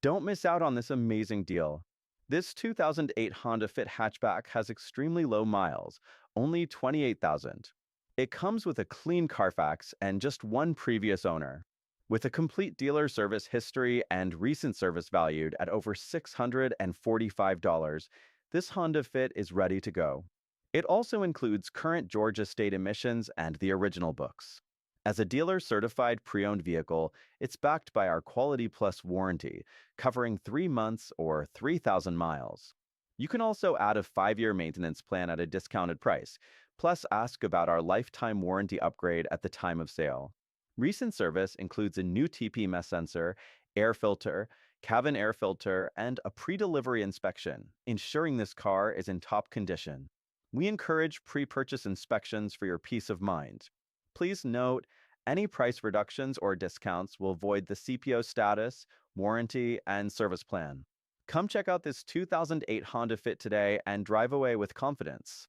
Don't miss out on this amazing deal. This 2008 Honda Fit Hatchback has extremely low miles, only 28,000. It comes with a clean Carfax and just one previous owner. With a complete dealer service history and recent service valued at over $645, this Honda Fit is ready to go. It also includes current Georgia state emissions and the original books. As a dealer-certified pre-owned vehicle, it's backed by our Quality Plus warranty, covering 3 months or 3,000 miles. You can also add a 5-year maintenance plan at a discounted price, plus ask about our lifetime warranty upgrade at the time of sale. Recent service includes a new TP sensor, air filter, cabin air filter, and a pre-delivery inspection, ensuring this car is in top condition. We encourage pre-purchase inspections for your peace of mind. Please note, any price reductions or discounts will void the CPO status, warranty, and service plan. Come check out this 2008 Honda Fit today and drive away with confidence.